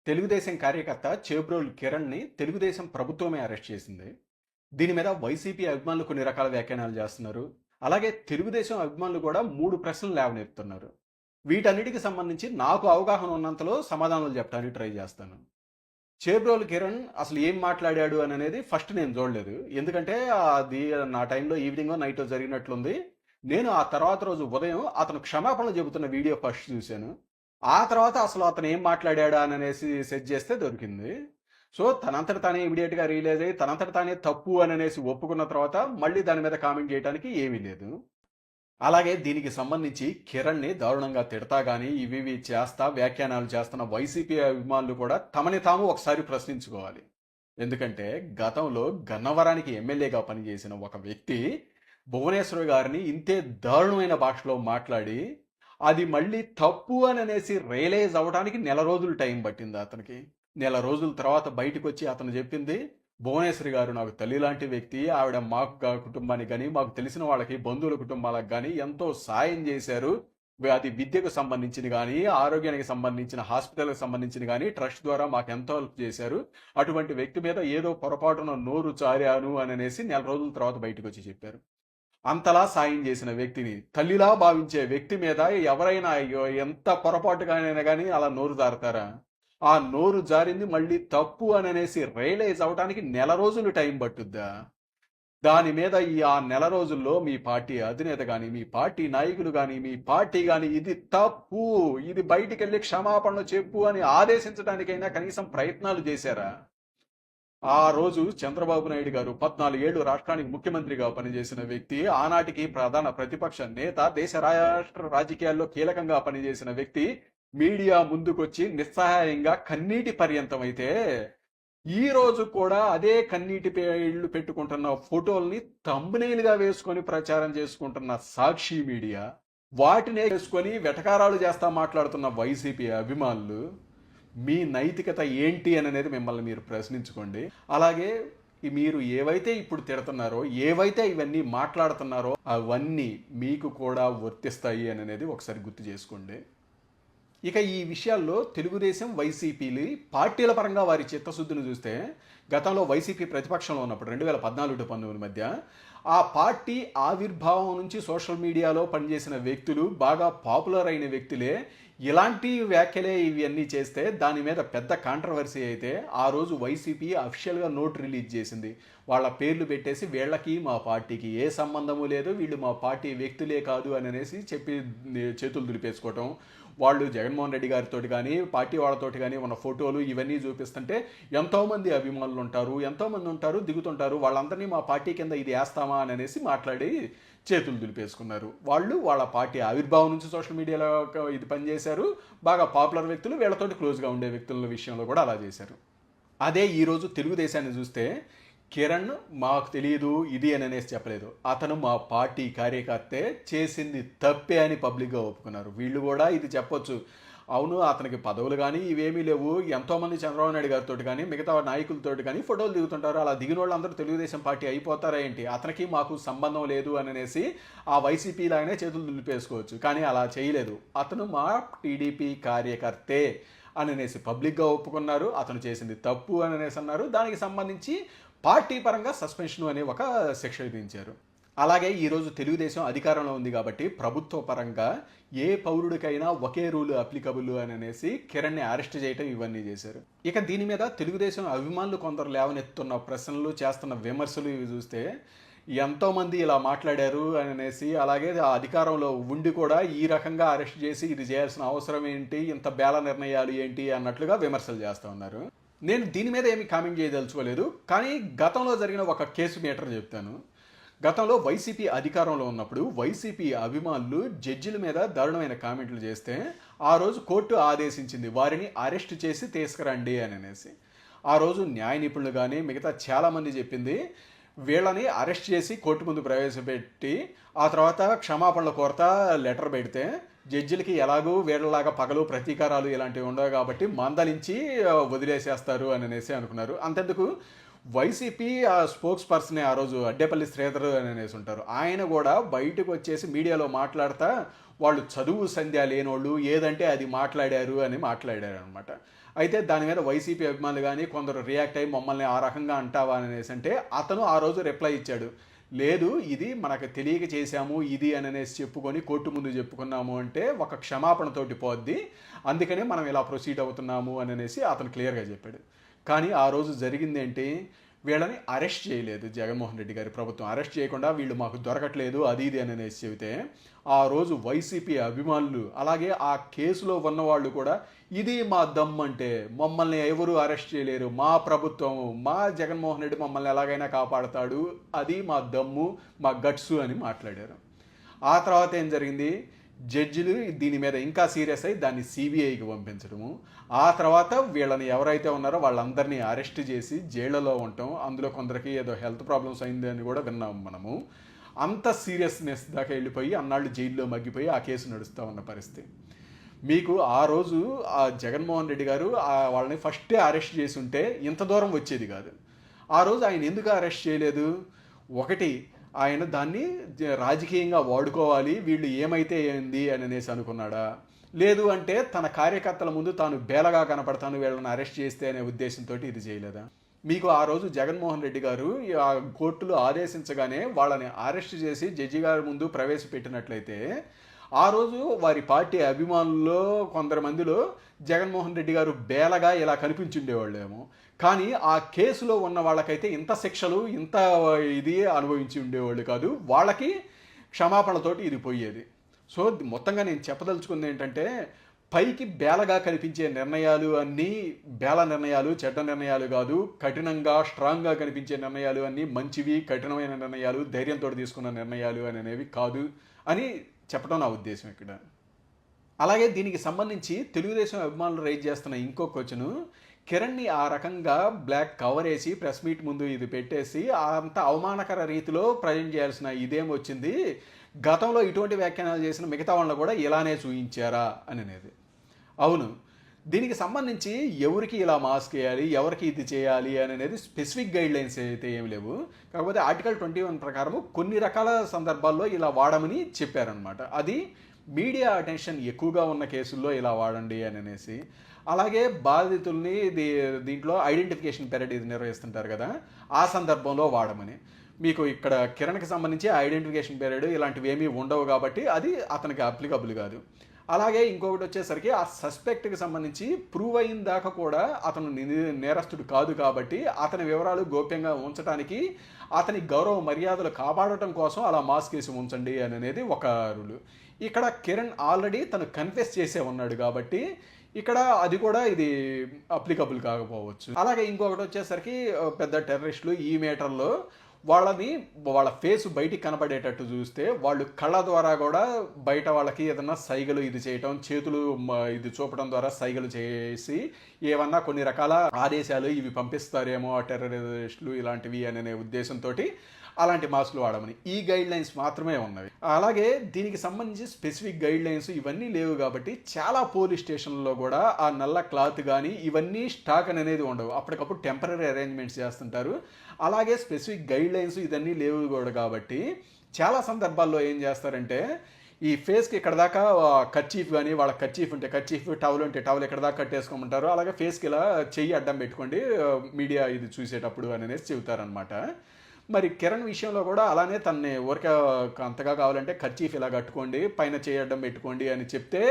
తెలుగుదేశం కార్యకర్త చేబ్రోలు కిరణ్ని తెలుగుదేశం ప్రభుత్వమే అరెస్ట్ చేసింది. దీని మీద వైసీపీ అభిమానులు కొన్ని రకాల వ్యాఖ్యానాలు చేస్తున్నారు. అలాగే తెలుగుదేశం అభిమానులు కూడా 3 ప్రశ్నలు లేవనెత్తుతున్నారు. వీటన్నిటికి సంబంధించి నాకు అవగాహన ఉన్నంతలో సమాధానాలు చెప్పడానికి ట్రై చేస్తాను. చేబ్రోలు కిరణ్ అసలు ఏం మాట్లాడాడు అని అనేది ఫస్ట్ నేను చూడలేదు. ఎందుకంటే అది నా టైంలో ఈవినింగో నైటో జరిగినట్లుంది. నేను ఆ తర్వాత రోజు ఉదయం అతను క్షమాపణలు చెబుతున్న వీడియో ఫస్ట్ చూశాను. ఆ తర్వాత అసలు అతను ఏం మాట్లాడా అని అనేసి సెట్ చేస్తే దొరికింది. సో తనంతట తానే ఇమీడియట్గా రియలైజ్ అయ్యి తనంతట తానే తప్పు అని అనేసి ఒప్పుకున్న తర్వాత మళ్ళీ దాని మీద కామెంట్ చేయడానికి ఏమీ లేదు. అలాగే దీనికి సంబంధించి కిరణ్ని దారుణంగా తిడతా గానీ ఇవి చేస్తా వ్యాఖ్యానాలు చేస్తున్న వైసీపీ అభిమానులు కూడా తమని తాము ఒకసారి ప్రశ్నించుకోవాలి. ఎందుకంటే గతంలో గన్నవరానికి ఎమ్మెల్యేగా పనిచేసిన ఒక వ్యక్తి భువనేశ్వర్ గారిని ఇంతే దారుణమైన భాషలో మాట్లాడి అది మళ్ళీ తప్పు అని అనేసి రియలైజ్ అవ్వడానికి నెల రోజులు టైం పట్టింది అతనికి. నెల రోజుల తర్వాత బయటకు వచ్చి అతను చెప్పింది, భువనేశ్వరి గారు నాకు తల్లి లాంటి వ్యక్తి, ఆవిడ మాకు కుటుంబానికి కానీ మాకు తెలిసిన వాళ్ళకి బంధువుల కుటుంబాలకు కానీ ఎంతో సాయం చేశారు. అది విద్యకు సంబంధించిన కానీ ఆరోగ్యానికి సంబంధించిన హాస్పిటల్కి సంబంధించిన కానీ ట్రస్ట్ ద్వారా మాకు ఎంతో హెల్ప్ చేశారు. అటువంటి వ్యక్తి మీద ఏదో పొరపాటున నోరు చారాను అని అనేసి నెల రోజుల తర్వాత బయటకు వచ్చి చెప్పారు. అంతలా సాయం చేసిన వ్యక్తిని తల్లిలా భావించే వ్యక్తి మీద ఎవరైనా ఎంత పొరపాటుగానైనా కానీ అలా నోరు జారుతారా? ఆ నోరు జారింది మళ్ళీ తప్పు అని అనేసి రియలైజ్ అవడానికి నెల రోజులు టైం పట్టుద్దా? దాని మీద ఆ నెల రోజుల్లో మీ పార్టీ అధినేత కానీ మీ పార్టీ నాయకులు కానీ మీ పార్టీ కానీ ఇది తప్పు, ఇది బయటికి వెళ్ళి క్షమాపణలు చెప్పు అని ఆదేశించడానికైనా కనీసం ప్రయత్నాలు చేశారా? ఆ రోజు చంద్రబాబు నాయుడు గారు 14 ఏళ్లు రాష్ట్రానికి ముఖ్యమంత్రిగా పనిచేసిన వ్యక్తి, ఆనాటికి ప్రధాన ప్రతిపక్ష నేత, దేశ రాష్ట్ర రాజకీయాల్లో కీలకంగా పనిచేసిన వ్యక్తి మీడియా ముందుకొచ్చి నిస్సహాయంగా కన్నీటి పర్యంతం అయితే ఈ రోజు కూడా అదే కన్నీటి ఇళ్ళు పెట్టుకుంటున్న ఫోటోల్ని థంబ్నెయిల్గా వేసుకొని ప్రచారం చేసుకుంటున్న సాక్షి మీడియా, వాటినే వేసుకొని వెటకారాలు చేస్తా మాట్లాడుతున్న వైసీపీ అభిమానులు, మీ నైతికత ఏంటి అని అనేది మిమ్మల్ని మీరు ప్రశ్నించుకోండి. అలాగే మీరు ఏవైతే ఇప్పుడు తిడుతున్నారో, ఏవైతే ఇవన్నీ మాట్లాడుతున్నారో అవన్నీ మీకు కూడా వర్తిస్తాయి అని అనేది ఒకసారి గుర్తు చేసుకోండి. ఇక ఈ విషయాల్లో తెలుగుదేశం వైసీపీలు పార్టీల పరంగా వారి చిత్తశుద్ధిని చూస్తే, గతంలో వైసీపీ ప్రతిపక్షంలో ఉన్నప్పుడు 2014-19 మధ్య ఆ పార్టీ ఆవిర్భావం నుంచి సోషల్ మీడియాలో పనిచేసిన వ్యక్తులు, బాగా పాపులర్ అయిన వ్యక్తులే ఇలాంటి వ్యాఖ్యలే ఇవన్నీ చేస్తే దాని మీద పెద్ద కాంట్రవర్సీ అయితే ఆ రోజు వైసీపీ అఫీషియల్గా నోట్ రిలీజ్ చేసింది. వాళ్ళ పేర్లు పెట్టేసి వీళ్ళకి మా పార్టీకి ఏ సంబంధము లేదు, వీళ్ళు మా పార్టీ వ్యక్తులే కాదు అని అనేసి చెప్పి చేతులు దులిపేసుకోవటం. వాళ్ళు జగన్మోహన్ రెడ్డి గారితో కానీ పార్టీ వాళ్ళతో కానీ ఉన్న ఫోటోలు ఇవన్నీ చూపిస్తుంటే ఎంతోమంది అభిమానులు ఉంటారు, ఎంతోమంది ఉంటారు, దిగుతుంటారు, వాళ్ళందరినీ మా పార్టీ కింద ఇది వేస్తామా అని అనేసి మాట్లాడి చేతులు దులిపేసుకున్నారు. వాళ్ళు వాళ్ళ పార్టీ ఆవిర్భావం నుంచి సోషల్ మీడియాలో ఇది పనిచేశారు. బాగా పాపులర్ వ్యక్తులు వీళ్ళతోటి క్లోజ్గా ఉండే వ్యక్తుల విషయంలో కూడా అలా చేశారు. అదే ఈరోజు తెలుగుదేశాన్ని చూస్తే కిరణ్ మాకు తెలియదు ఇది అని అనేసి చెప్పలేదు. అతను మా పార్టీ కార్యకర్తే, చేసింది తప్పే అని పబ్లిక్గా ఒప్పుకున్నారు. వీళ్ళు కూడా ఇది చెప్పొచ్చు, అవును అతనికి పదవులు కానీ ఇవేమీ లేవు, ఎంతోమంది చంద్రబాబు నాయుడు గారితో కానీ మిగతా నాయకులతో కానీ ఫోటోలు దిగుతుంటారు, అలా దిగిన వాళ్ళందరూ తెలుగుదేశం పార్టీ అయిపోతారా ఏంటి, అతనికి మాకు సంబంధం లేదు అని అనేసి ఆ వైసీపీ లాగానే చేతులు దులిపేసుకోవచ్చు. కానీ అలా చేయలేదు. అతను మా టీడీపీ కార్యకర్తే అని అనేసి పబ్లిక్గా ఒప్పుకున్నారు. అతను చేసింది తప్పు అని అనేసి అన్నారు. దానికి సంబంధించి పార్టీ పరంగా సస్పెన్షన్ అనే ఒక శిక్ష విధించారు. అలాగే ఈరోజు తెలుగుదేశం అధికారంలో ఉంది కాబట్టి ప్రభుత్వ పరంగా ఏ పౌరుడికైనా ఒకే రూల్ అప్లికబుల్ అని అనేసి కిరణ్ని అరెస్ట్ చేయటం ఇవన్నీ చేశారు. ఇక దీని మీద తెలుగుదేశం అభిమానులు కొందరు లేవనెత్తున్న ప్రశ్నలు, చేస్తున్న విమర్శలు ఇవి చూస్తే ఎంతోమంది ఇలా మాట్లాడారు అని అనేసి, అలాగే ఆ అధికారంలో ఉండి కూడా ఈ రకంగా అరెస్ట్ చేసి ఇది చేయాల్సిన అవసరం ఏంటి, ఇంత బేల నిర్ణయాలు ఏంటి అన్నట్లుగా విమర్శలు చేస్తూ ఉన్నారు. నేను దీని మీద ఏమి కామెంట్ చేయదలుచుకోలేదు. కానీ గతంలో జరిగిన ఒక కేసు మీటర్ చెప్తాను. గతంలో వైసీపీ అధికారంలో ఉన్నప్పుడు వైసీపీ అభిమానులు జడ్జిల మీద దారుణమైన కామెంట్లు చేస్తే ఆ రోజు కోర్టు ఆదేశించింది వారిని అరెస్ట్ చేసి తీసుకురండి అని అనేసి. ఆ రోజు న్యాయ నిపుణులు కానీ మిగతా చాలామంది చెప్పింది, వీళ్ళని అరెస్ట్ చేసి కోర్టు ముందు ప్రవేశపెట్టి ఆ తర్వాత క్షమాపణల కోరతా లెటర్ పెడితే జడ్జిలకి ఎలాగూ వీళ్ళలాగా పగలు ప్రతీకారాలు ఇలాంటివి ఉండవు కాబట్టి మందలించి వదిలేసేస్తారు అని అనేసి అనుకున్నారు. అంతెందుకు వైసీపీ స్పోక్స్ పర్సన్ ఆ రోజు అడ్డేపల్లి శ్రీధర్ అని అనేసి ఉంటారు, ఆయన కూడా బయటకు వచ్చేసి మీడియాలో మాట్లాడతా వాళ్ళు చదువు సంధ్య లేనోళ్ళు ఏదంటే అది మాట్లాడారు అని మాట్లాడారు అనమాట. అయితే దాని మీద వైసీపీ అభిమానులు కానీ కొందరు రియాక్ట్ అయ్యి మమ్మల్ని ఆ రకంగా అంటావా అనేసి అంటే అతను ఆ రోజు రిప్లై ఇచ్చాడు, లేదు ఇది మనకు తెలియక చేశాము ఇది అని అనేసి చెప్పుకొని కోర్టు ముందు చెప్పుకున్నాము అంటే ఒక క్షమాపణతోటి పోద్ది, అందుకనే మనం ఇలా ప్రొసీడ్ అవుతున్నాము అని అనేసి అతను క్లియర్గా చెప్పాడు. కానీ ఆ రోజు జరిగింది ఏంటి, వీళ్ళని అరెస్ట్ చేయలేదు. జగన్మోహన్ రెడ్డి గారి ప్రభుత్వం అరెస్ట్ చేయకుండా వీళ్ళు మాకు దొరకట్లేదు అది ఇది అని అనేసి చెబితే ఆ రోజు వైసీపీ అభిమానులు అలాగే ఆ కేసులో ఉన్నవాళ్ళు కూడా ఇది మా దమ్ అంటే మమ్మల్ని ఎవరు అరెస్ట్ చేయలేరు, మా ప్రభుత్వం మా జగన్మోహన్ రెడ్డి మమ్మల్ని ఎలాగైనా కాపాడతాడు, అది మా దమ్ము మా గట్సు అని మాట్లాడారు. ఆ తర్వాత ఏం జరిగింది, జడ్జిలు దీని మీద ఇంకా సీరియస్ అయ్యి దాన్ని సిబిఐకి పంపించడము, ఆ తర్వాత వీళ్ళని ఎవరైతే ఉన్నారో వాళ్ళందరినీ అరెస్ట్ చేసి జైళ్లలో ఉండటం, అందులో కొందరికి ఏదో హెల్త్ ప్రాబ్లమ్స్ అయింది అని కూడా విన్నాము మనము. అంత సీరియస్నెస్ దాకా వెళ్ళిపోయి అన్నాళ్ళు జైల్లో మగ్గిపోయి ఆ కేసు నడుస్తూ ఉన్న పరిస్థితి. మీకు ఆ రోజు ఆ జగన్మోహన్ రెడ్డి గారు వాళ్ళని ఫస్టే అరెస్ట్ చేసి ఉంటే ఇంత దూరం వచ్చేది కాదు. ఆ రోజు ఆయన ఎందుకు అరెస్ట్ చేయలేదు, ఒకటి ఆయన దాన్ని రాజకీయంగా వాడుకోవాలి వీళ్ళు ఏమైతే ఏంది అని అనేసి అనుకున్నాడా, లేదు అంటే తన కార్యకర్తల ముందు తాను బేలగా కనపడతాను వీళ్ళని అరెస్ట్ చేస్తే అనే ఉద్దేశంతో ఇది చేయలేదా? మీకు ఆ రోజు జగన్మోహన్ రెడ్డి గారు ఆ కోర్టులు ఆదేశించగానే వాళ్ళని అరెస్ట్ చేసి జడ్జి గారి ముందు ప్రవేశపెట్టినట్లయితే ఆ రోజు వారి పార్టీ అభిమానుల్లో కొందరు మందిలో జగన్మోహన్ రెడ్డి గారు బేలగా ఇలా కనిపించుండేవాళ్ళేమో, కానీ ఆ కేసులో ఉన్న వాళ్ళకైతే ఇంత శిక్షలు ఇంత ఇది అనుభవించి ఉండేవాళ్ళు కాదు, వాళ్ళకి క్షమాపణతోటి ఇది పోయేది. సో మొత్తంగా నేను చెప్పదలుచుకుంది ఏంటంటే, పైకి బేలగా కనిపించే నిర్ణయాలు అన్నీ బేల నిర్ణయాలు, చెడ్డ నిర్ణయాలు కాదు, కఠినంగా స్ట్రాంగ్గా కనిపించే నిర్ణయాలు అన్నీ మంచివి, కఠినమైన నిర్ణయాలు, ధైర్యంతో తీసుకున్న నిర్ణయాలు అనేవి కాదు అని చెప్పడం నా ఉద్దేశం ఇక్కడ. అలాగే దీనికి సంబంధించి తెలుగుదేశం అభిమానులు రైజ్ చేస్తున్న ఇంకో క్వశ్చను, కిరణ్ని ఆ రకంగా బ్లాక్ కవర్ వేసి ప్రెస్ మీట్ ముందు ఇది పెట్టేసి అంత అవమానకర రీతిలో ప్రజెంట్ చేయాల్సిన ఇదేమొచ్చింది, గతంలో ఇటువంటి వ్యాఖ్యానాలు చేసిన మిగతా వాళ్ళని కూడా ఇలానే చూయించారా అని అనేది. అవును, దీనికి సంబంధించి ఎవరికి ఇలా మాస్క్ వేయాలి, ఎవరికి ఇది చేయాలి అని అనేది స్పెసిఫిక్ గైడ్ లైన్స్ అయితే ఏమి లేవు. కాకపోతే ఆర్టికల్ 21 ప్రకారం కొన్ని రకాల సందర్భాల్లో ఇలా వాడమని చెప్పారనమాట. అది మీడియా అటెన్షన్ ఎక్కువగా ఉన్న కేసుల్లో ఇలా వాడండి అని అనేసి, అలాగే బాధితుల్ని దీంట్లో ఐడెంటిఫికేషన్ పీరియడ్ ఇది నిర్వహిస్తుంటారు కదా, ఆ సందర్భంలో వాడమని. మీకు ఇక్కడ కిరణ్కి సంబంధించి ఐడెంటిఫికేషన్ పీరియడ్ ఇలాంటివి ఏమీ ఉండవు కాబట్టి అది అతనికి అప్లికబుల్ కాదు. అలాగే ఇంకొకటి వచ్చేసరికి ఆ సస్పెక్ట్కి సంబంధించి ప్రూవ్ అయిన దాకా కూడా అతను నేరస్తుడు కాదు కాబట్టి అతని వివరాలు గోప్యంగా ఉంచడానికి, అతని గౌరవ మర్యాదలు కాపాడటం కోసం అలా మాస్క్ వేసి ఉంచండి అని అనేది ఒక రూలు. ఇక్కడ కిరణ్ ఆల్రెడీ తను కన్ఫెస్ చేసే ఉన్నాడు కాబట్టి ఇక్కడ అది కూడా ఇది అప్లికబుల్ కాకపోవచ్చు. అలాగే ఇంకొకటి వచ్చేసరికి పెద్ద టెర్రరిస్టులు ఈ మేటర్లో వాళ్ళ ఫేస్ బయటికి కనబడేటట్టు చూస్తే వాళ్ళు కళ్ళ ద్వారా కూడా బయట వాళ్ళకి ఏదన్నా సైగలు ఇది చేయటం, చేతులు ఇది చూపడం ద్వారా సైగలు చేసి ఏమన్నా కొన్ని రకాల ఆదేశాలు ఇవి పంపిస్తారేమో ఆ టెర్రరిస్టులు ఇలాంటివి అనే ఉద్దేశంతో అలాంటి మాస్కులు వాడమని ఈ గైడ్ లైన్స్ మాత్రమే ఉన్నవి. అలాగే దీనికి సంబంధించి స్పెసిఫిక్ గైడ్ లైన్స్ ఇవన్నీ లేవు కాబట్టి చాలా పోలీస్ స్టేషన్లలో కూడా ఆ నల్ల క్లాత్ కానీ ఇవన్నీ స్టాక్ అనేది ఉండవు, అప్పటికప్పుడు టెంపరీ అరేంజ్మెంట్స్ చేస్తుంటారు. అలాగే స్పెసిఫిక్ గైడ్ లైన్స్ ఇవన్నీ లేవు కూడా కాబట్టి చాలా సందర్భాల్లో ఏం చేస్తారంటే ఈ ఫేస్కి ఇక్కడ దాకా కర్చీఫ్ కానీ వాళ్ళ కర్చీఫ్ ఉంటే కర్చీఫ్, టవల్ ఉంటే టవల్ ఇక్కడ దాకా కట్టేసుకోమంటారు, అలాగే ఫేస్కి ఇలా చెయ్యి అడ్డం పెట్టుకోండి మీడియా ఇది చూసేటప్పుడు అనేసి చెబుతారనమాట. మరి కిరణ్ విషయంలో కూడా అలానే తనని ఊరికే అంతగా కావాలంటే కర్చీఫ్ ఇలా కట్టుకోండి పైన చేయడం పెట్టుకోండి అని చెప్తే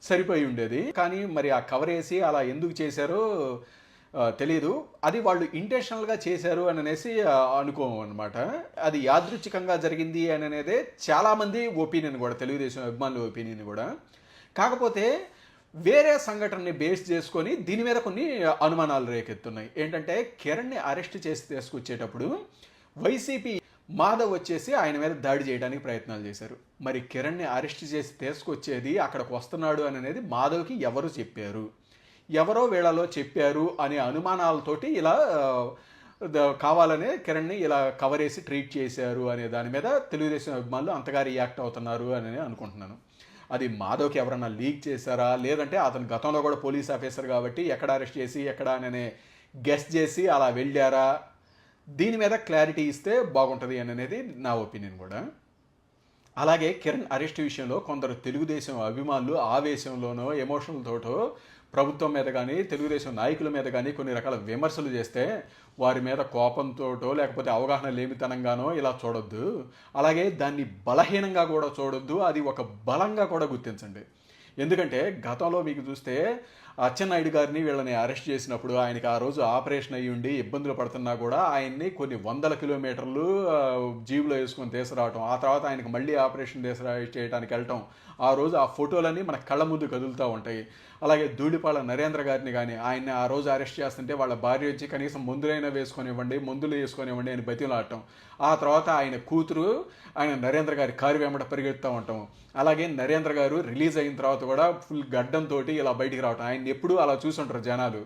సరిపోయి ఉండేది. కానీ మరి ఆ కవర్ వేసి అలా ఎందుకు చేశారో తెలీదు. అది వాళ్ళు ఇంటెన్షనల్గా చేశారు అని అనేసి అనుకోము అనమాట. అది యాదృచ్ఛికంగా జరిగింది అని అనేదే చాలామంది ఒపీనియన్ కూడా, తెలుగుదేశం అభిమానుల ఒపీనియన్ కూడా. కాకపోతే వేరే సంఘటనని బేస్ చేసుకొని దీని మీద కొన్ని అనుమానాలు రేకెత్తున్నాయి. ఏంటంటే కిరణ్ని అరెస్ట్ చేసి తీసుకొచ్చేటప్పుడు వైసీపీ మాధవ్ వచ్చేసి ఆయన మీద దాడి చేయడానికి ప్రయత్నాలు చేశారు. మరి కిరణ్ని అరెస్ట్ చేసి తీసుకొచ్చేది అక్కడికి వస్తున్నాడు అని అనేది మాధవ్కి ఎవరు చెప్పారు, ఎవరో వీళ్ళలో చెప్పారు అనే అనుమానాలతోటి ఇలా కావాలనే కిరణ్ని ఇలా కవర్ వేసి ట్రీట్ చేశారు అనే దాని మీద తెలుగుదేశం అభిమానులు అంతగా రియాక్ట్ అవుతున్నారు అని అనుకుంటున్నాను. అది మాధవ్కి ఎవరన్నా లీక్ చేశారా, లేదంటే అతను గతంలో కూడా పోలీస్ ఆఫీసర్ కాబట్టి ఎక్కడ అరెస్ట్ చేసి ఎక్కడ అనే గెస్ చేసి అలా వెళ్ళారా, దీని మీద క్లారిటీ ఇస్తే బాగుంటుంది అని అనేది నా ఒపీనియన్ కూడా. అలాగే కిరణ్ అరెస్ట్ విషయంలో కొందరు తెలుగుదేశం అభిమానులు ఆవేశంలోనో ఎమోషనల్తోటో ప్రభుత్వం మీద కానీ తెలుగుదేశం నాయకుల మీద కానీ కొన్ని రకాల విమర్శలు చేస్తే వారి మీద కోపంతోటో లేకపోతే అవగాహన లేమితనంగానో ఇలా చూడొద్దు. అలాగే దాన్ని బలహీనంగా కూడా చూడొద్దు, అది ఒక బలంగా కూడా గుర్తించండి. ఎందుకంటే గతంలో మీకు చూస్తే అచ్చెన్నాయుడు గారిని వీళ్ళని అరెస్ట్ చేసినప్పుడు ఆయనకి ఆ రోజు ఆపరేషన్ అయ్యి ఉండి ఇబ్బందులు పడుతున్నా కూడా ఆయన్ని కొన్ని వందల కిలోమీటర్లు జీబులో వేసుకొని తీసుకురావటం, ఆ తర్వాత ఆయనకు మళ్ళీ ఆపరేషన్ చేయడానికి వెళ్ళటం, ఆ రోజు ఆ ఫోటోలన్నీ మన కళ్ళ ముందు కదులుతూ ఉంటాయి. అలాగే ధూళిపాళ నరేంద్ర గారిని కానీ ఆయన్ని ఆ రోజు అరెస్ట్ చేస్తుంటే వాళ్ళ భార్య వచ్చి కనీసం మందులు వేసుకొనివ్వండి అని బతిలాడటం, ఆ తర్వాత ఆయన కూతురు ఆయన నరేంద్ర గారి కారు వెంబడ పరిగెడుతూ ఉంటాం. అలాగే నరేంద్ర గారు రిలీజ్ అయిన తర్వాత కూడా ఫుల్ గడ్డంతో ఇలా బయటికి రావటం, ఆయన ఎప్పుడూ అలా చూసుంటారు జనాలు.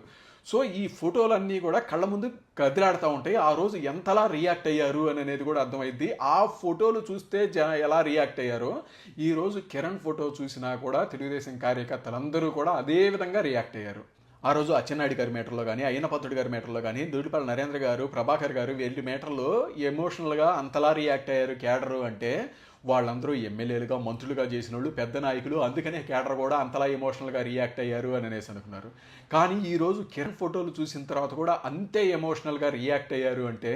సో ఈ ఫోటోలన్నీ కూడా కళ్ళ ముందు కదిలాడుతూ ఉంటాయి. ఆ రోజు ఎంతలా రియాక్ట్ అయ్యారు అని అనేది కూడా అర్థమైద్ది. ఆ ఫోటోలు చూస్తే ఎలా రియాక్ట్ అయ్యారో ఈరోజు కిరణ్ ఫోటో చూసినా కూడా తెలుగుదేశం కార్యకర్తలందరూ కూడా అదే విధంగా రియాక్ట్ అయ్యారు. ఆ రోజు అచ్చెన్నాయుడు గారి మేటర్లో కానీ అయ్యన్నపాత్రుడు గారి మేటర్లో కానీ ధూళిపాల నరేంద్ర గారు ప్రభాకర్ గారు వీళ్ళ మేటర్లో ఎమోషనల్గా అంతలా రియాక్ట్ అయ్యారు క్యాడరు అంటే వాళ్ళందరూ ఎమ్మెల్యేలుగా మంత్రులుగా చేసిన వాళ్ళు పెద్ద నాయకులు, అందుకనే క్యాడర్ కూడా అంతలా ఎమోషనల్గా రియాక్ట్ అయ్యారు అని అనేసి అనుకున్నారు. కానీ ఈరోజు కిరణ్ ఫోటోలు చూసిన తర్వాత కూడా అంతే ఎమోషనల్గా రియాక్ట్ అయ్యారు అంటే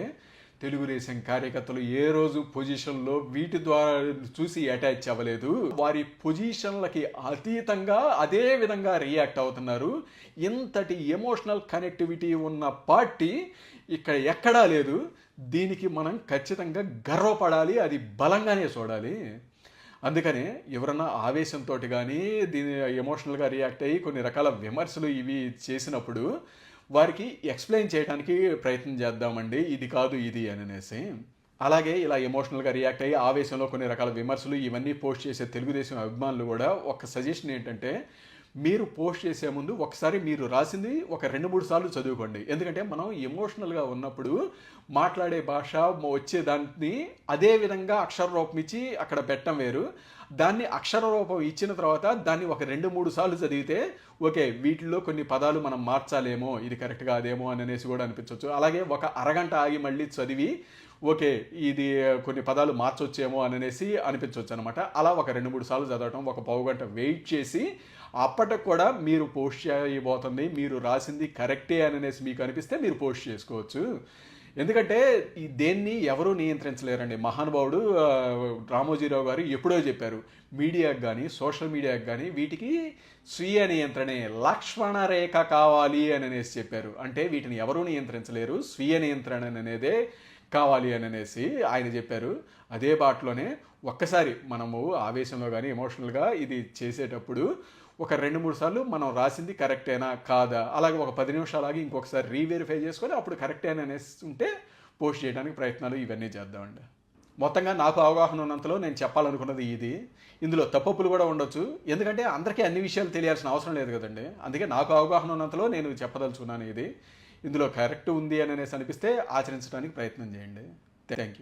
తెలుగుదేశం కార్యకర్తలు ఏ రోజు పొజిషన్లో వీటి ద్వారా చూసి అటాచ్ అవ్వలేదు, వారి పొజిషన్లకి అతీతంగా అదే విధంగా రియాక్ట్ అవుతున్నారు. ఇంతటి ఎమోషనల్ కనెక్టివిటీ ఉన్న పార్టీ ఇక్కడ ఎక్కడా లేదు. దీనికి మనం ఖచ్చితంగా గర్వపడాలి, అది బలంగానే చూడాలి. అందుకనే ఎవరన్నా ఆవేశంతో కానీ దీని ఎమోషనల్గా రియాక్ట్ అయ్యి కొన్ని రకాల విమర్శలు ఇవి చేసినప్పుడు వారికి ఎక్స్ప్లెయిన్ చేయడానికి ప్రయత్నం చేద్దామండి, ఇది కాదు ఇది అని అనేసి. అలాగే ఇలా ఎమోషనల్గా రియాక్ట్ అయ్యి ఆవేశంలో కొన్ని రకాల విమర్శలు ఇవన్నీ పోస్ట్ చేసే తెలుగుదేశం అభిమానులు కూడా ఒక సజెషన్ ఏంటంటే, మీరు పోస్ట్ చేసే ముందు ఒకసారి మీరు రాసింది ఒక 2-3 సార్లు చదువుకోండి. ఎందుకంటే మనం ఎమోషనల్గా ఉన్నప్పుడు మాట్లాడే భాష వచ్చే దాన్ని అదే విధంగా అక్షర రూపం ఇచ్చి అక్కడ పెట్టడం వేరు. దాన్ని అక్షర రూపం ఇచ్చిన తర్వాత దాన్ని ఒక 2-3 సార్లు చదివితే ఓకే వీటిల్లో కొన్ని పదాలు మనం మార్చాలేమో, ఇది కరెక్ట్ కాదేమో అని అనేసి కూడా అనిపించవచ్చు. అలాగే ఒక అరగంట ఆగి మళ్ళీ చదివి ఓకే ఇది కొన్ని పదాలు మార్చొచ్చేమో అని అనేసి అనిపించవచ్చు అనమాట. అలా ఒక 2-3 సార్లు చదవటం, ఒక పావుగంట వెయిట్ చేసి అప్పటికి కూడా మీరు పోస్ట్ చేయబోతుంది మీరు రాసింది కరెక్టే అని అనేసి మీకు అనిపిస్తే మీరు పోస్ట్ చేసుకోవచ్చు. ఎందుకంటే దేన్ని ఎవరూ నియంత్రించలేరండి. మహానుభావుడు రామోజీరావు గారు ఎప్పుడో చెప్పారు, మీడియాకు కానీ సోషల్ మీడియాకు కానీ వీటికి స్వీయ నియంత్రణే, లక్ష్మణ రేఖ కావాలి అని అనేసి చెప్పారు. అంటే వీటిని ఎవరూ నియంత్రించలేరు, స్వీయ నియంత్రణ అనేదే కావాలి అని అనేసి ఆయన చెప్పారు. అదే బాటలోనే ఒక్కసారి మనము ఆవేశంలో కానీ ఎమోషనల్గా ఇది చేసేటప్పుడు ఒక 2-3 సార్లు మనం రాసింది కరెక్టేనా కాదా, అలాగే ఒక 10 నిమిషాలు ఆగి ఇంకొకసారి రీవెరిఫై చేసుకొని అప్పుడు కరెక్టేనా అనేసి ఉంటే పోస్ట్ చేయడానికి ప్రయత్నాలు ఇవన్నీ చేద్దామండి. మొత్తంగా నాకు అవగాహన ఉన్నంతలో నేను చెప్పాలనుకున్నది ఇది. ఇందులో తప్పులు కూడా ఉండొచ్చు, ఎందుకంటే అందరికీ అన్ని విషయాలు తెలియాల్సిన అవసరం లేదు కదండి. అందుకే నాకు అవగాహన ఉన్నంతలో నేను చెప్పదలుచుకున్నాను ఇది. ఇందులో కరెక్ట్ ఉంది అని అనేసి అనిపిస్తే ఆచరించడానికి ప్రయత్నం చేయండి. Thank you.